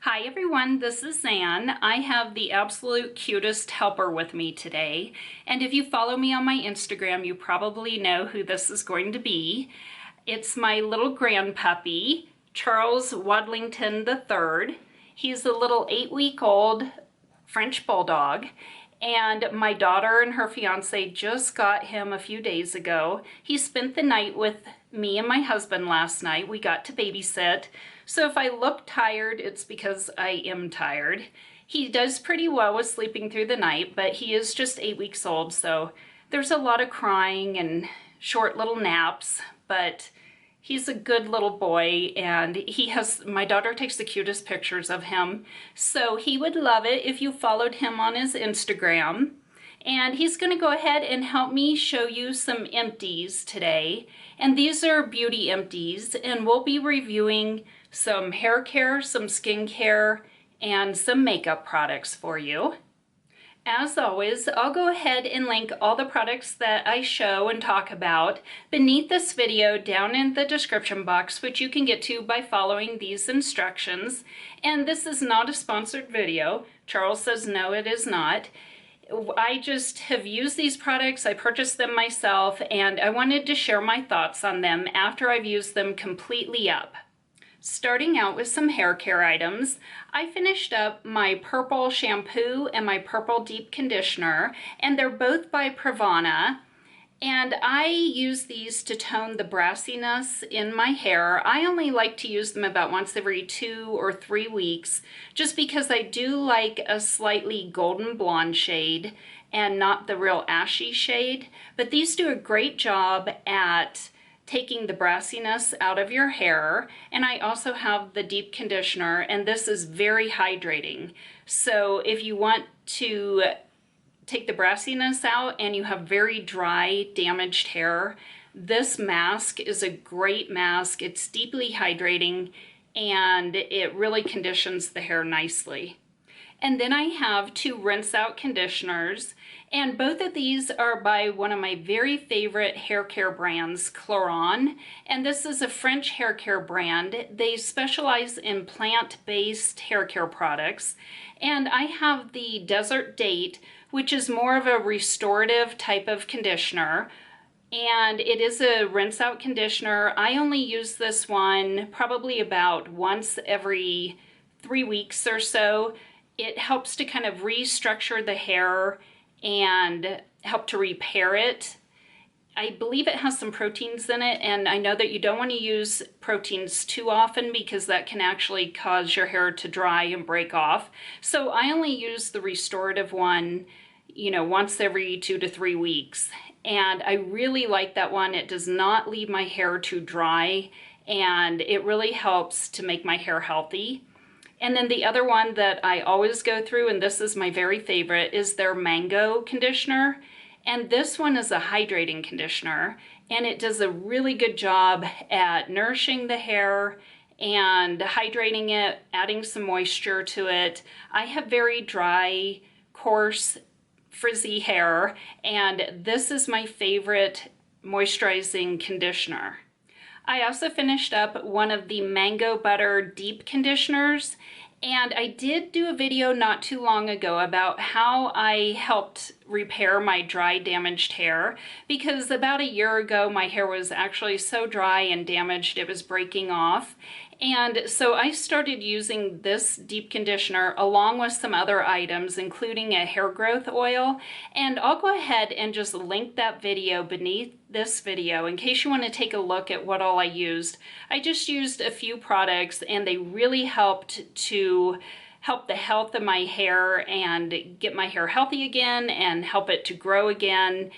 Hi everyone, this is Ann. I have the absolute cutest helper with me today, and if you follow me on my Instagram, you probably know who this is going to be. It's my little grandpuppy, Charles Wadlington III. He's a little 8-week-old French bulldog, and my daughter and her fiance just got him a few days ago. He spent the night with me and my husband last night. We got to babysit. So if I look tired, it's because I am tired. He does pretty well with sleeping through the night, but he is just 8 weeks old, so there's a lot of crying and short little naps, but he's a good little boy, and my daughter takes the cutest pictures of him, so he would love it if you followed him on his Instagram. And he's going to go ahead and help me show you some empties today. And these are beauty empties, and we'll be reviewing some hair care, some skin care, and some makeup products for you. As always, I'll go ahead and link all the products that I show and talk about beneath this video down in the description box, which you can get to by following these instructions. And this is not a sponsored video. Charles says no, it is not. I just have used these products, I purchased them myself, and I wanted to share my thoughts on them after I've used them completely up. Starting out with some hair care items, I finished up my purple shampoo and my purple deep conditioner, and they're both by Pravana. And I use these to tone the brassiness in my hair. I only like to use them about once every 2 or 3 weeks, just because I do like a slightly golden blonde shade and not the real ashy shade. But these do a great job at taking the brassiness out of your hair. And I also have the deep conditioner, and this is very hydrating. So if you want to take the brassiness out and you have very dry, damaged hair, this mask is a great mask. It's deeply hydrating and it really conditions the hair nicely. And then I have 2 rinse out conditioners, and both of these are by one of my very favorite hair care brands, Cloron. And this is a French hair care brand. They specialize in plant-based hair care products. And I have the Desert Date, which is more of a restorative type of conditioner. And it is a rinse out conditioner. I only use this one probably about once every 3 weeks or so. It helps to kind of restructure the hair and help to repair it. I believe it has some proteins in it, and I know that you don't want to use proteins too often because that can actually cause your hair to dry and break off. So I only use the restorative one, once every 2 to 3 weeks. And I really like that one. It does not leave my hair too dry, and it really helps to make my hair healthy. And then the other one that I always go through, and this is my very favorite, is their Mango conditioner. And this one is a hydrating conditioner, and it does a really good job at nourishing the hair and hydrating it, adding some moisture to it. I have very dry, coarse, frizzy hair, and this is my favorite moisturizing conditioner. I also finished up one of the Mango Butter Deep Conditioners, and I did do a video not too long ago about how I helped repair my dry, damaged hair, because about a year ago my hair was actually so dry and damaged it was breaking off. And so I started using this deep conditioner along with some other items, including a hair growth oil. And I'll go ahead and just link that video beneath this video in case you want to take a look at what all I used. I just used a few products, and they really helped to help the health of my hair and get my hair healthy again and help it to grow again.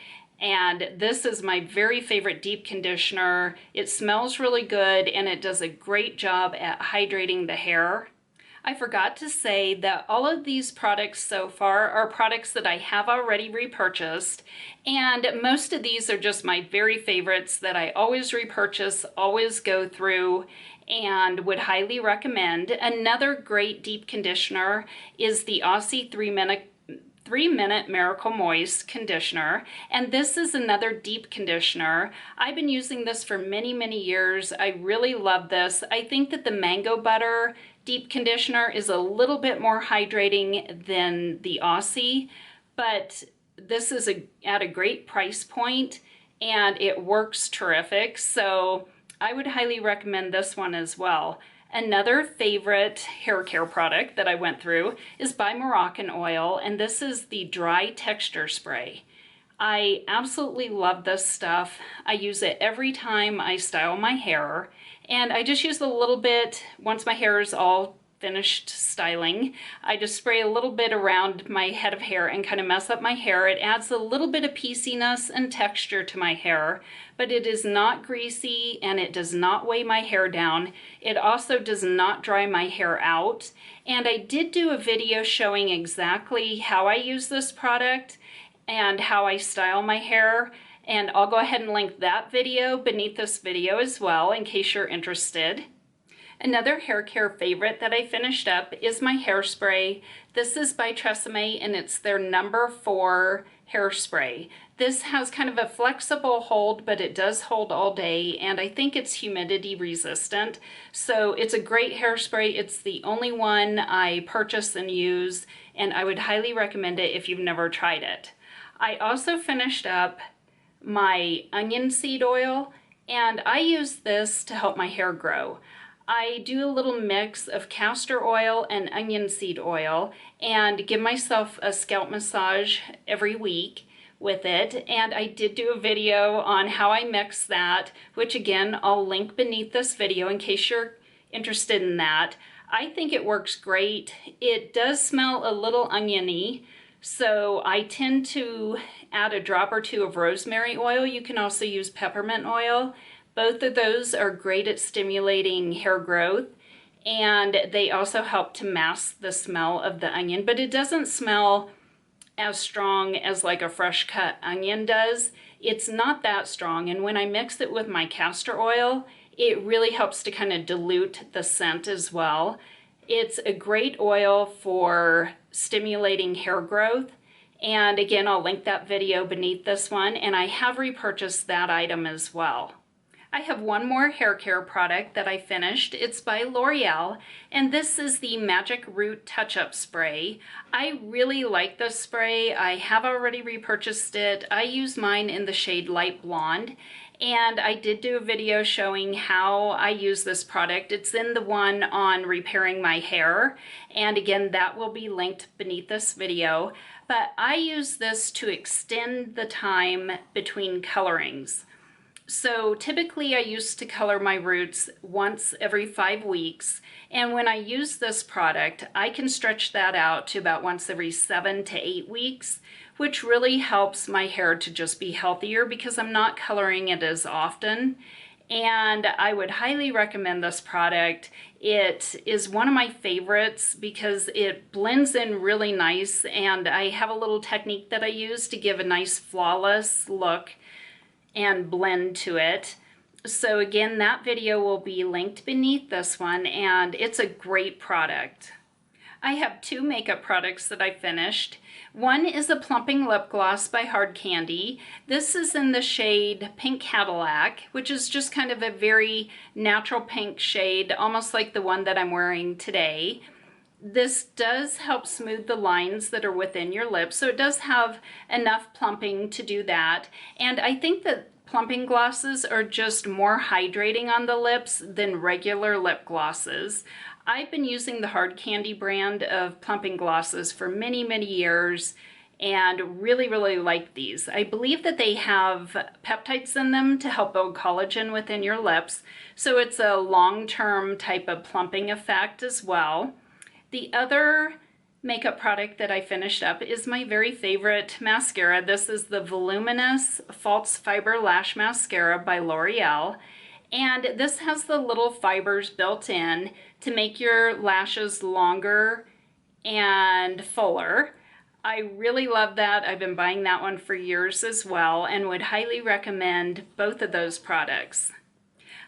And this is my very favorite deep conditioner. It smells really good, and it does a great job at hydrating the hair. I forgot to say that all of these products so far are products that I have already repurchased, and most of these are just my very favorites that I always repurchase, always go through, and would highly recommend. Another great deep conditioner is the Aussie 3 3-minute Miracle Moist conditioner, and this is another deep conditioner. I've been using this for many, many years. I really love this. I think that the Mango Butter deep conditioner is a little bit more hydrating than the Aussie, but this is at a great price point and it works terrific. So I would highly recommend this one as well. Another favorite hair care product that I went through is by Moroccan Oil, and this is the Dry Texture Spray. I absolutely love this stuff. I use it every time I style my hair, and I just use a little bit once my hair is all finished styling. I just spray a little bit around my head of hair and kind of mess up my hair. It adds a little bit of pieciness and texture to my hair, but it is not greasy and it does not weigh my hair down. It also does not dry my hair out. And I did do a video showing exactly how I use this product and how I style my hair. And I'll go ahead and link that video beneath this video as well in case you're interested. Another hair care favorite that I finished up is my hairspray. This is by Tresemme and it's their number 4 hairspray. This has kind of a flexible hold, but it does hold all day, and I think it's humidity resistant. So it's a great hairspray. It's the only one I purchase and use, and I would highly recommend it if you've never tried it. I also finished up my onion seed oil, and I use this to help my hair grow. I do a little mix of castor oil and onion seed oil and give myself a scalp massage every week with it. And I did do a video on how I mix that, which again, I'll link beneath this video in case you're interested in that. I think it works great. It does smell a little oniony, so I tend to add a drop or two of rosemary oil. You can also use peppermint oil. Both of those are great at stimulating hair growth, and they also help to mask the smell of the onion, but it doesn't smell as strong as like a fresh cut onion does. It's not that strong, and when I mix it with my castor oil, it really helps to kind of dilute the scent as well. It's a great oil for stimulating hair growth, and again, I'll link that video beneath this one, and I have repurchased that item as well. I have one more hair care product that I finished. It's by L'Oreal, and this is the Magic Root Touch-Up Spray. I really like this spray. I have already repurchased it. I use mine in the shade Light Blonde, and I did do a video showing how I use this product. It's in the one on repairing my hair, and again, that will be linked beneath this video. But I use this to extend the time between colorings. So typically I used to color my roots once every 5 weeks, and when I use this product, I can stretch that out to about once every 7 to 8 weeks, which really helps my hair to just be healthier because I'm not coloring it as often. And I would highly recommend this product. It is one of my favorites because it blends in really nice, and I have a little technique that I use to give a nice flawless look and blend to it. So again, that video will be linked beneath this one, and it's a great product. I have 2 makeup products that I finished. One is a plumping lip gloss by Hard Candy. This is in the shade Pink Cadillac, which is just kind of a very natural pink shade, almost like the one that I'm wearing today. This does help smooth the lines that are within your lips, so it does have enough plumping to do that. And I think that plumping glosses are just more hydrating on the lips than regular lip glosses. I've been using the Hard Candy brand of plumping glosses for many, many years and really, really like these. I believe that they have peptides in them to help build collagen within your lips, so it's a long-term type of plumping effect as well. The other makeup product that I finished up is my very favorite mascara. This is the Voluminous False Fiber Lash Mascara by L'Oreal. And this has the little fibers built in to make your lashes longer and fuller. I really love that. I've been buying that one for years as well and would highly recommend both of those products.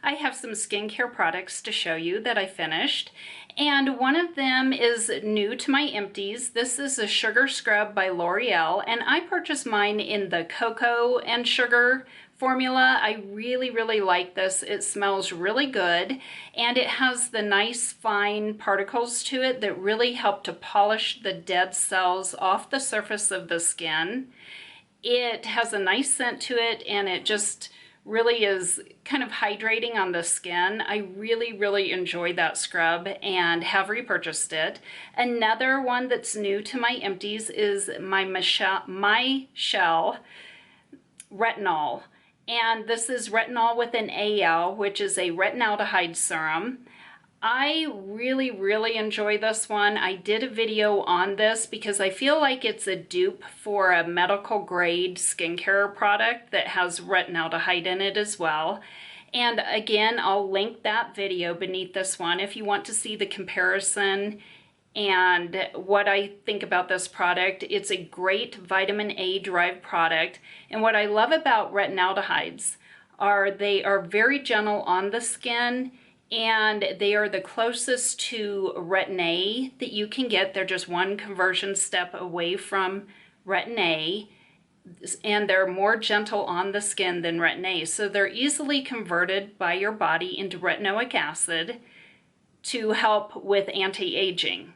I have some skincare products to show you that I finished, and one of them is new to my empties. This is a sugar scrub by L'Oreal, and I purchased mine in the cocoa and sugar formula. I really like this. It smells really good, and it has the nice fine particles to it that really help to polish the dead cells off the surface of the skin. It has a nice scent to it, and it just really is kind of hydrating on the skin. I really enjoy that scrub and have repurchased it. Another one that's new to my empties is my Shell Retinol. And this is retinol with an AL, which is a retinaldehyde serum. I really enjoy this one. I did a video on this because I feel like it's a dupe for a medical grade skincare product that has retinaldehyde in it as well. And again, I'll link that video beneath this one if you want to see the comparison and what I think about this product. It's a great vitamin A derived product. And what I love about retinaldehydes are they are very gentle on the skin, and they are the closest to Retin-A that you can get. They're just one conversion step away from Retin-A, and they're more gentle on the skin than Retin-A. So they're easily converted by your body into retinoic acid to help with anti-aging.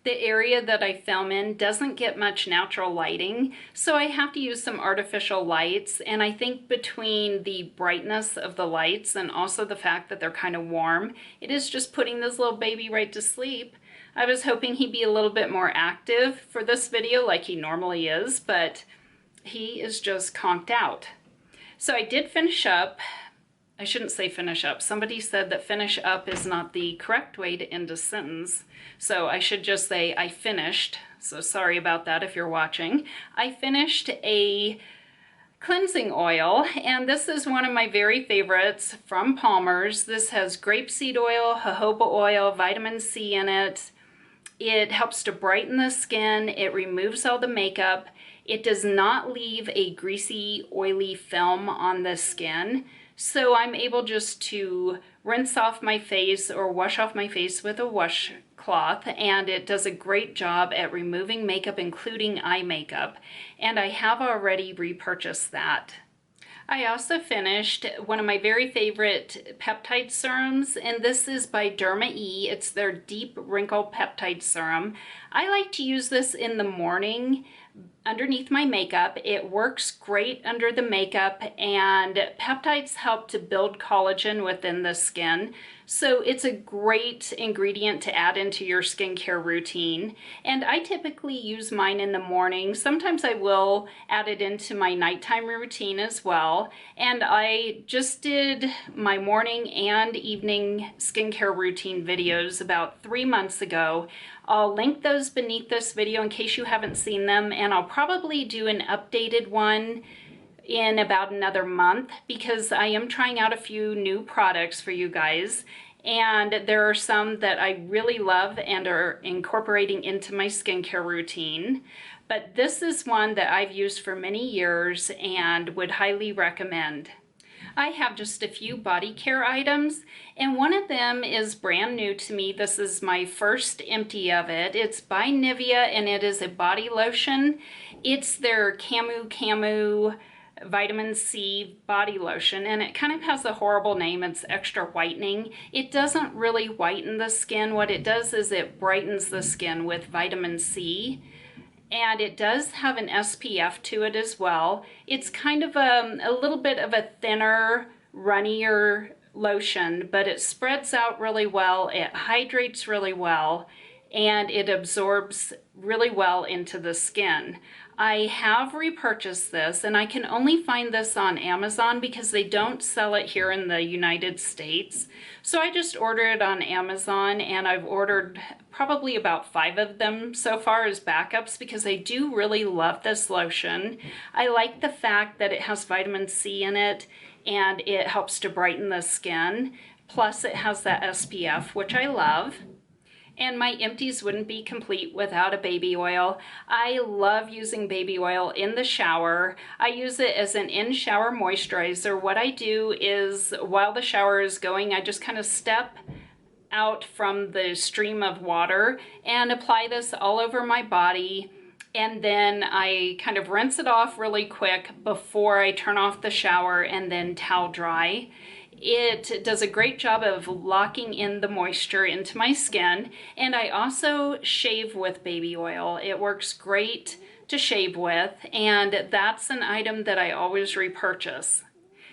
The area that I film in doesn't get much natural lighting, so I have to use some artificial lights, and I think between the brightness of the lights and also the fact that they're kind of warm, it is just putting this little baby right to sleep. I was hoping he'd be a little bit more active for this video like he normally is, but he is just conked out. So I did finish up. I shouldn't say finish up. Somebody said that finish up is not the correct way to end a sentence. So I should just say I finished. So sorry about that if you're watching. I finished a cleansing oil, and this is one of my very favorites from Palmer's. This has grapeseed oil, jojoba oil, vitamin C in it. It helps to brighten the skin. It removes all the makeup. It does not leave a greasy, oily film on the skin. So I'm able just to rinse off my face or wash off my face with a washcloth, and it does a great job at removing makeup, including eye makeup. And I have already repurchased that. I also finished one of my very favorite peptide serums, and this is by Derma E. It's their Deep Wrinkle Peptide Serum. I like to use this in the morning underneath my makeup. It works great under the makeup, and peptides help to build collagen within the skin. So it's a great ingredient to add into your skincare routine. And I typically use mine in the morning. Sometimes I will add it into my nighttime routine as well. And I just did my morning and evening skincare routine videos about 3 months ago. I'll link those beneath this video in case you haven't seen them, and I'll probably do an updated one in about another month because I am trying out a few new products for you guys, and there are some that I really love and are incorporating into my skincare routine. But this is one that I've used for many years and would highly recommend. I have just a few body care items, and one of them is brand new to me. This is my first empty of it. It's by Nivea, and it is a body lotion. It's their Camu vitamin C body lotion, and it kind of has a horrible name. It's extra whitening. It doesn't really whiten the skin. What it does is it brightens the skin with vitamin C. And it does have an SPF to it as well. It's kind of a little bit of a thinner, runnier lotion, but it spreads out really well, it hydrates really well, and it absorbs really well into the skin. I have repurchased this, and I can only find this on Amazon because they don't sell it here in the United States. So I just ordered it on Amazon, and I've ordered probably about 5 of them so far as backups because I do really love this lotion. I like the fact that it has vitamin C in it, and it helps to brighten the skin. Plus it has that SPF, which I love. And my empties wouldn't be complete without a baby oil. I love using baby oil in the shower. I use it as an in-shower moisturizer. What I do is while the shower is going, I just kind of step out from the stream of water and apply this all over my body. And then I kind of rinse it off really quick before I turn off the shower and then towel dry. It does a great job of locking in the moisture into my skin, and I also shave with baby oil. It works great to shave with, and that's an item that I always repurchase.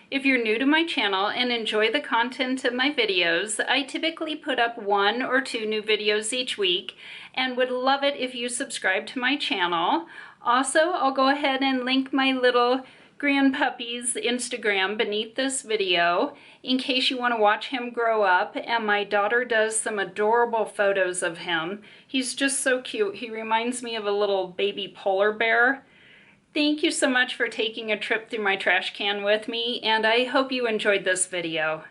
If you're new to my channel and enjoy the content of my videos, I typically put up 1 or 2 new videos each week and would love it if you subscribe to my channel. Also, I'll go ahead and link my little grandpuppy's Instagram beneath this video in case you want to watch him grow up, and my daughter does some adorable photos of him. He's just so cute. He reminds me of a little baby polar bear. Thank you so much for taking a trip through my trash can with me, and I hope you enjoyed this video.